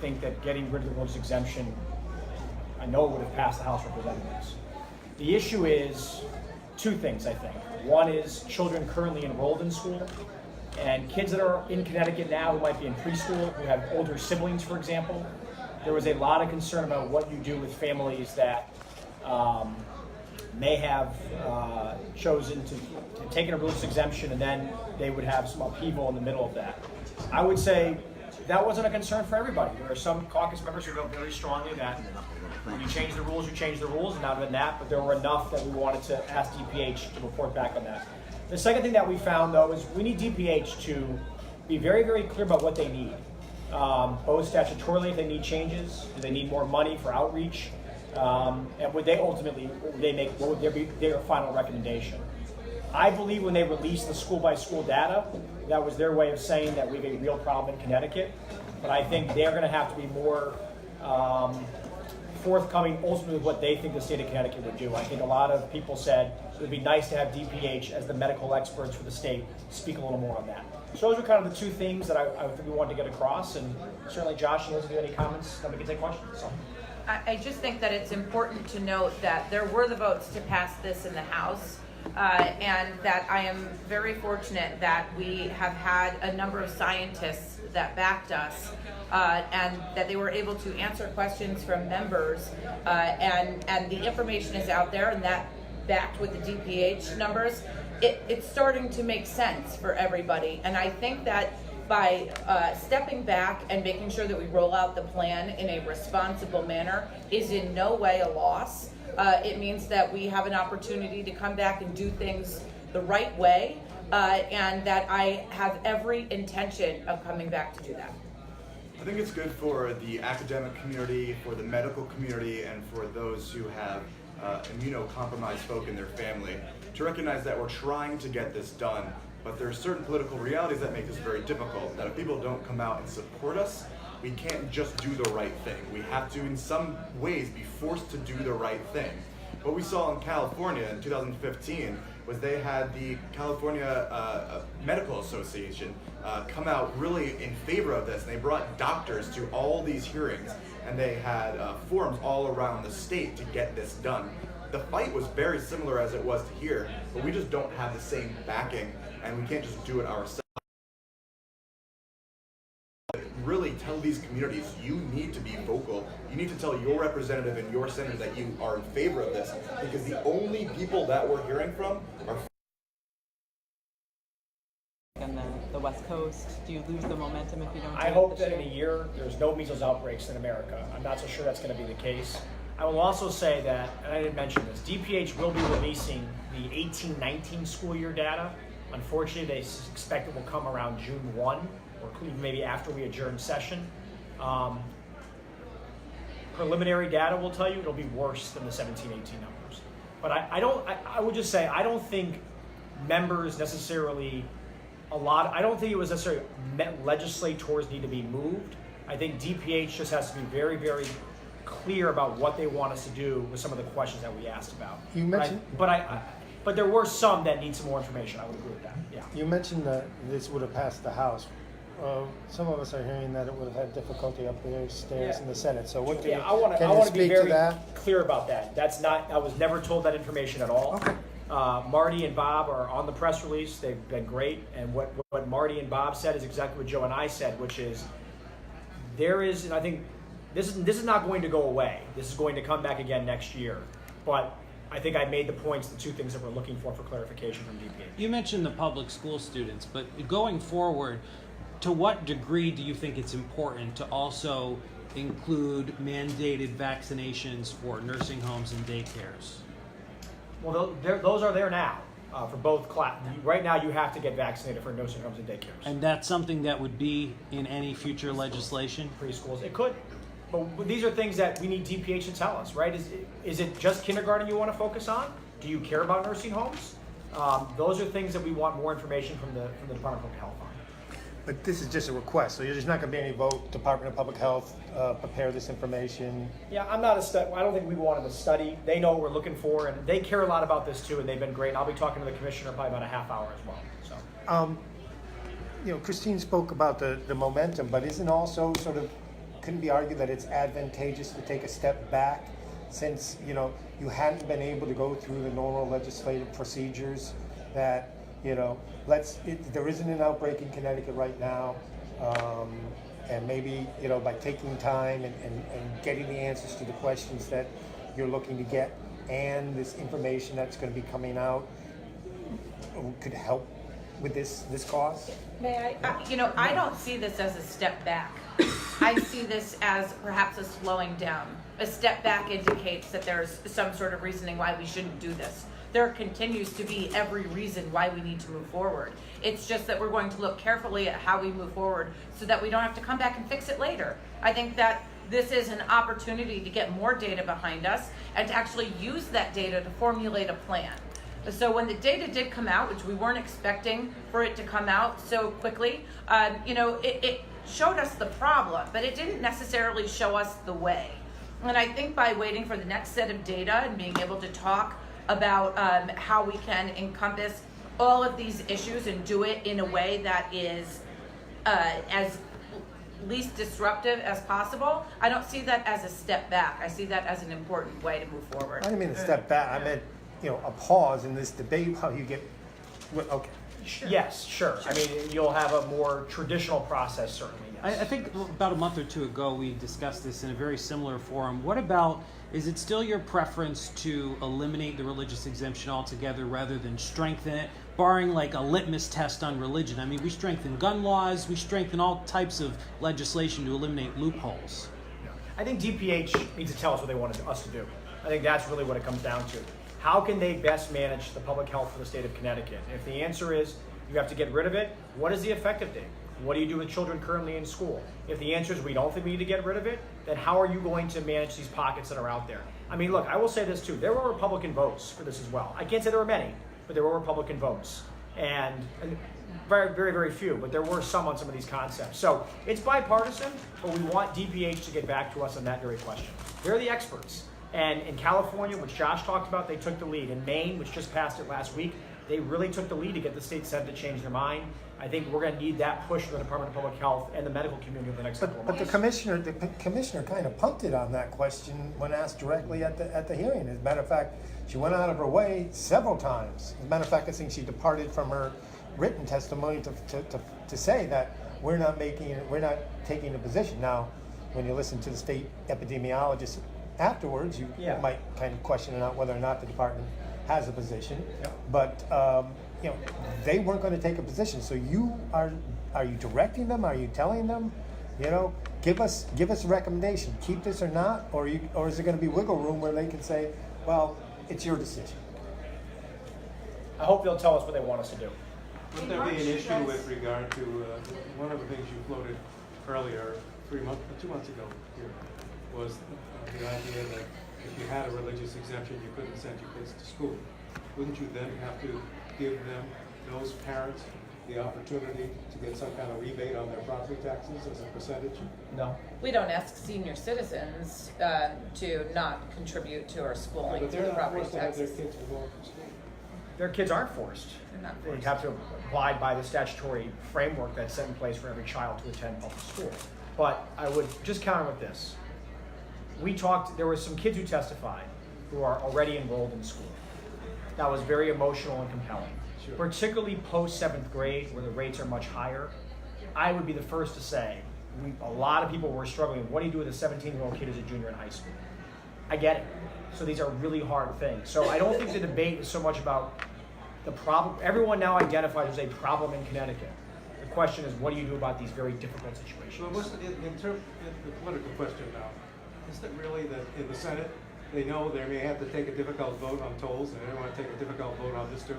think that getting rid of the religious exemption, I know it would have passed the House of Representatives. The issue is two things, I think. One is children currently enrolled in school, and kids that are in Connecticut now who might be in preschool, who have older siblings, for example. There was a lot of concern about what you do with families that may have chosen to take a religious exemption, and then they would have some upheaval in the middle of that. I would say that wasn't a concern for everybody. There are some caucus members who felt very strongly that when you change the rules, you change the rules, and not even that, but there were enough that we wanted to ask DPH to report back on that. The second thing that we found, though, is we need DPH to be very, very clear about what they need. Both statutorily, if they need changes, do they need more money for outreach, and would they ultimately, what would be their final recommendation? I believe when they released the school-by-school data, that was their way of saying that we have a real problem in Connecticut, but I think they're going to have to be more forthcoming ultimately with what they think the state of Connecticut would do. I think a lot of people said it would be nice to have DPH as the medical experts for the state speak a little more on that. So those are kind of the two things that I think we wanted to get across, and certainly Josh, you want to do any comments, then we can take questions. So. I just think that it's important to note that there were the votes to pass this in the House, and that I am very fortunate that we have had a number of scientists that backed us, and that they were able to answer questions from members, and the information is out there, and that backed with the DPH numbers, it's starting to make sense for everybody. And I think that by stepping back and making sure that we roll out the plan in a responsible manner is in no way a loss. It means that we have an opportunity to come back and do things the right way, and that I have every intention of coming back to do that. I think it's good for the academic community, for the medical community, and for those who have immunocompromised folk in their family to recognize that we're trying to get this done, but there are certain political realities that make this very difficult, that if people don't come out and support us, we can't just do the right thing. We have to, in some ways, be forced to do the right thing. What we saw in California in 2015 was they had the California Medical Association come out really in favor of this, and they brought doctors to all these hearings, and they had forums all around the state to get this done. The fight was very similar as it was to here, but we just don't have the same backing, and we can't just do it ourselves. Really tell these communities, you need to be vocal. You need to tell your representative and your senator that you are in favor of this, because the only people that we're hearing from are. And then the West Coast, do you lose the momentum if you don't? I hope that in a year there's no measles outbreaks in America. I'm not so sure that's going to be the case. I will also say that, and I didn't mention this, DPH will be releasing the 18-19 school year data. Unfortunately, they expect it will come around June 1, or maybe after we adjourn session. Preliminary data will tell you it'll be worse than the 17-18 numbers. But I would just say, I don't think members necessarily, I don't think it was necessarily legislators need to be moved. I think DPH just has to be very, very clear about what they want us to do with some of the questions that we asked about. You mentioned, but there were some that need some more information. I would agree with that. Yeah. You mentioned that this would have passed the House. Some of us are hearing that it would have had difficulty up the stairs in the Senate. So what? I want to be very clear about that. That's not. I was never told that information at all. Okay. Marty and Bob are on the press release. They've been great, and what Marty and Bob said is exactly what Joe and I said, which is there is, and I think this is not going to go away. This is going to come back again next year, but I think I made the points, the two things that we're looking for clarification from DPH. You mentioned the public school students, but going forward, to what degree do you think it's important to also include mandated vaccinations for nursing homes and daycares? Well, those are there now for both classes. Right now, you have to get vaccinated for nursing homes and daycares. And that's something that would be in any future legislation? Preschools, it could. But these are things that we need DPH to tell us, right? Is it just kindergarten you want to focus on? Do you care about nursing homes? Those are things that we want more information from the Department of Public Health on. But this is just a request, so there's not going to be any vote. Department of Public Health, prepare this information. Yeah, I don't think we wanted to study. They know what we're looking for, and they care a lot about this too, and they've been great. I'll be talking to the commissioner probably about a half hour as well. So, Christine spoke about the momentum, but isn't also sort of couldn't be argued that it's advantageous to take a step back since, you hadn't been able to go through the normal legislative procedures that, there isn't an outbreak in Connecticut right now. And maybe, by taking time and getting the answers to the questions that you're looking to get and this information that's going to be coming out could help with this cause? May I? I don't see this as a step back. I see this as perhaps a slowing down. A step back indicates that there's some sort of reasoning why we shouldn't do this. There continues to be every reason why we need to move forward. It's just that we're going to look carefully at how we move forward so that we don't have to come back and fix it later. I think that this is an opportunity to get more data behind us and to actually use that data to formulate a plan. So when the data did come out, which we weren't expecting for it to come out so quickly, it showed us the problem, but it didn't necessarily show us the way. And I think by waiting for the next set of data and being able to talk about how we can encompass all of these issues and do it in a way that is as least disruptive as possible, I don't see that as a step back. I see that as an important way to move forward. I didn't mean a step back. I meant, a pause in this debate while you get. Okay. Yes, sure. I mean, you'll have a more traditional process, certainly. Yes. I think about a month or two ago we discussed this in a very similar forum. What about, is it still your preference to eliminate the religious exemption altogether rather than strengthen it, barring like a litmus test on religion? I mean, we strengthen gun laws, we strengthen all types of legislation to eliminate loopholes. I think DPH needs to tell us what they want us to do. I think that's really what it comes down to. How can they best manage the public health for the state of Connecticut? If the answer is you have to get rid of it, what is the effective date? What do you do with children currently in school? If the answer is we don't think we need to get rid of it, then how are you going to manage these pockets that are out there? I mean, look, I will say this too. There were Republican votes for this as well. I can't say there were many, but there were Republican votes. And very, very, very few, but there were some on some of these concepts. So it's bipartisan, but we want DPH to get back to us on that very question. They're the experts. And in California, which Josh talked about, they took the lead. In Maine, which just passed it last week, they really took the lead to get the state Senate to change their mind. I think we're going to need that push from the Department of Public Health and the medical community over the next couple of months. But the commissioner kind of punted on that question when asked directly at the hearing. As a matter of fact, she went out of her way several times. As a matter of fact, I think she departed from her written testimony to say that we're not taking a position. Now, when you listen to the state epidemiologist afterwards, you might kind of question whether or not the department has a position. Yeah. But they weren't going to take a position. So are you directing them? Are you telling them, give us a recommendation, keep this or not, or is there going to be wiggle room where they can say, well, it's your decision? I hope they'll tell us what they want us to do. Would there be an issue with regard to one of the things you floated earlier, 2 months ago here, was the idea that if you had a religious exemption, you couldn't send your kids to school. Wouldn't you then have to give those parents, the opportunity to get some kind of rebate on their property taxes as a percentage? No. We don't ask senior citizens to not contribute to our schooling But through they're the not property forced to have their taxes. kids removed from school. Their kids aren't forced. They're not They forced. have to abide by the statutory framework that's set in place for every child to attend public school. But I would just counter with this. There were some kids who testified who are already enrolled in school. That was very emotional and compelling. Sure. Particularly post 7th grade, where the rates are much higher. I would be the first to say, a lot of people were struggling. What do you do with a 17-year-old kid who's a junior in high school? I get it. So these are really hard things. So I don't think the debate is so much about the problem. Everyone now identifies there's a problem in Connecticut. The question is, what do you do about these very difficult situations? Well, in terms of the political question now, isn't it really that in the Senate, they know they may have to take a difficult vote on tolls, and they don't want to take a difficult vote on this too?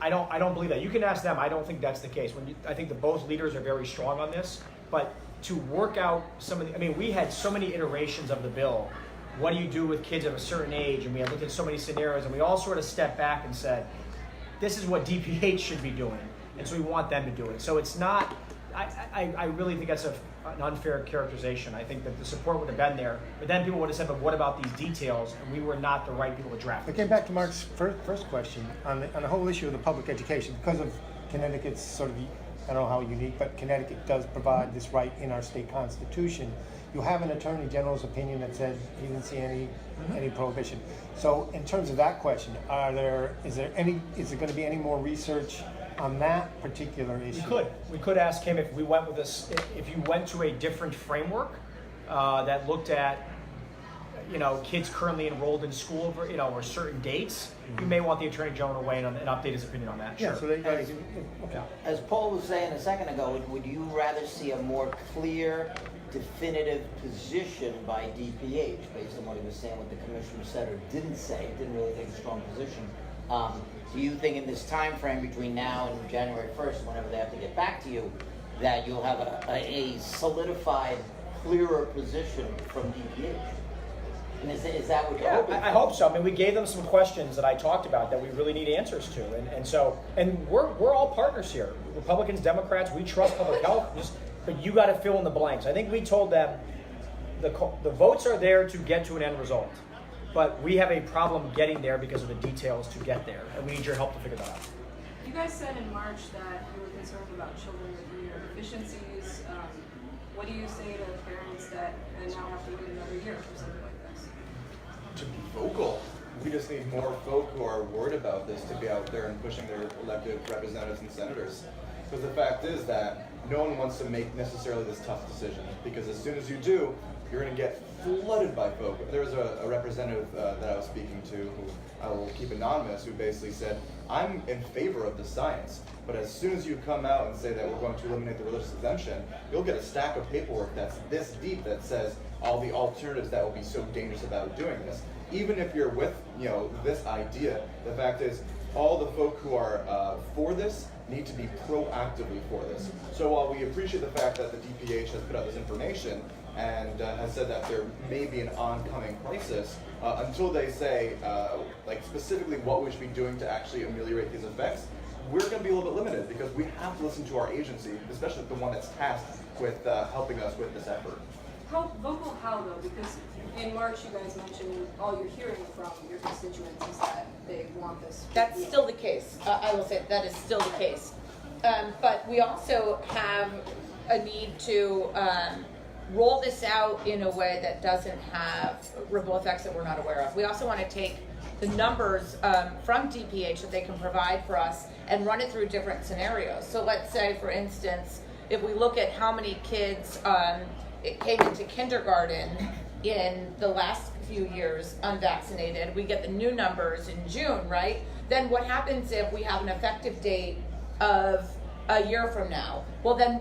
I don't believe that. You can ask them. I don't think that's the case. I think that both leaders are very strong on this, but to work out we had so many iterations of the bill. What do you do with kids of a certain age? And we had looked at so many scenarios, and we all sort of stepped back and said, this is what DPH should be doing, and so we want them to do it. So it's not, I really think that's an unfair characterization. I think that the support would have been there, but then people would have said, but what about these details? And we were not the right people to draft. But getting back to Mark's first question on the whole issue of the public education, because of Connecticut's sort of, I don't know how unique, but Connecticut does provide this right in our state constitution. you have an Attorney General's opinion that says he didn't see any prohibition. So in terms of that question, is there going to be any more research on that particular issue? We could ask him if we went with this, if you went to a different framework that looked at, kids currently enrolled in school over, or certain dates, you may want the Attorney General to weigh in on, and update his opinion on that. Yeah, Sure. so they got okay. As Paul was saying a second ago, would you rather see a more clear, definitive position by DPH based on what he was saying, what the commissioner said or didn't say, didn't really take a strong position? Do you think in this time frame between now and January 1st, whenever they have to get back to you, that you'll have a solidified, clearer position from DPH? And is that what you're hoping for? I hope so. I mean, we gave them some questions that I talked about that we really need answers to, and we're all partners here. Republicans, Democrats, we trust public health, but you got to fill in the blanks. I think we told them the votes are there to get to an end result, but we have a problem getting there because of the details to get there, and we need your help to figure that out. You guys said in March that you were concerned about children with immunodeficiencies. What do you say to parents that they now have to wait another year for something like this? To be vocal. We just need more folk who are worried about this to be out there and pushing their elected representatives and senators. Because the fact is that no one wants to make necessarily this tough decision, because as soon as you do, you're going to get flooded by folk. There was a representative that I was speaking to, who I will keep anonymous, who basically said, I'm in favor of the science, but as soon as you come out and say that we're going to eliminate the religious exemption, you'll get a stack of paperwork that's this deep that says all the alternatives that will be so dangerous about doing this. Even if you're with this idea, the fact is all the folk who are for this need to be proactively for this. So while we appreciate the fact that the DPH has put out this information and has said that there may be an oncoming crisis, until they say specifically what we should be doing to actually ameliorate these effects, we're going to be a little bit limited, because we have to listen to our agency, especially the one that's tasked with helping us with this effort. How vocal how though? Because in March you guys mentioned all you're hearing from your constituents is that they want this. That's still the case. I will say that is still the case. But we also have a need to roll this out in a way that doesn't have ripple effects that we're not aware of. We also want to take the numbers from DPH that they can provide for us and run it through different scenarios. So let's say, for instance, if we look at how many kids came into kindergarten in the last few years unvaccinated, we get the new numbers in June, right? Then what happens if we have an effective date of a year from now? Well, then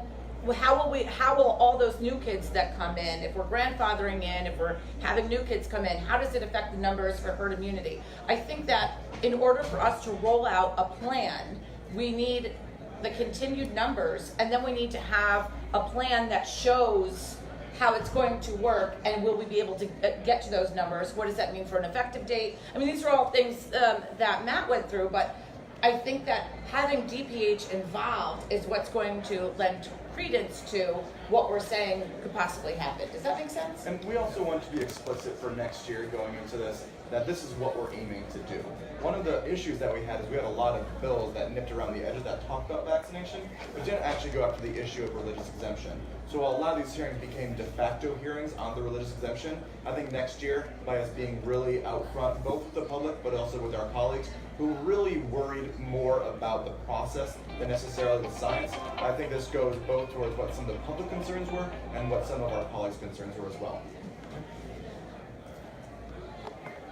how will all those new kids that come in, if we're grandfathering in, if we're having new kids come in, how does it affect the numbers for herd immunity? I think that in order for us to roll out a plan, we need the continued numbers, and then we need to have a plan that shows how it's going to work, and will we be able to get to those numbers? What does that mean for an effective date? I mean, these are all things that Matt went through, but I think that having DPH involved is what's going to lend credence to what we're saying could possibly happen. Does that make sense? And we also want to be explicit for next year going into this, that this is what we're aiming to do. One of the issues that we had is we had a lot of bills that nipped around the edges that talked about vaccination, but didn't actually go after the issue of religious exemption. So while a lot of these hearings became de facto hearings on the religious exemption, I think next year, by us being really out front, both with the public but also with our colleagues, who really worried more about the process than necessarily the science, I think this goes both towards what some of the public concerns were and what some of our colleagues' concerns were as well.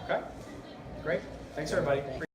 Okay, great. Thanks, everybody.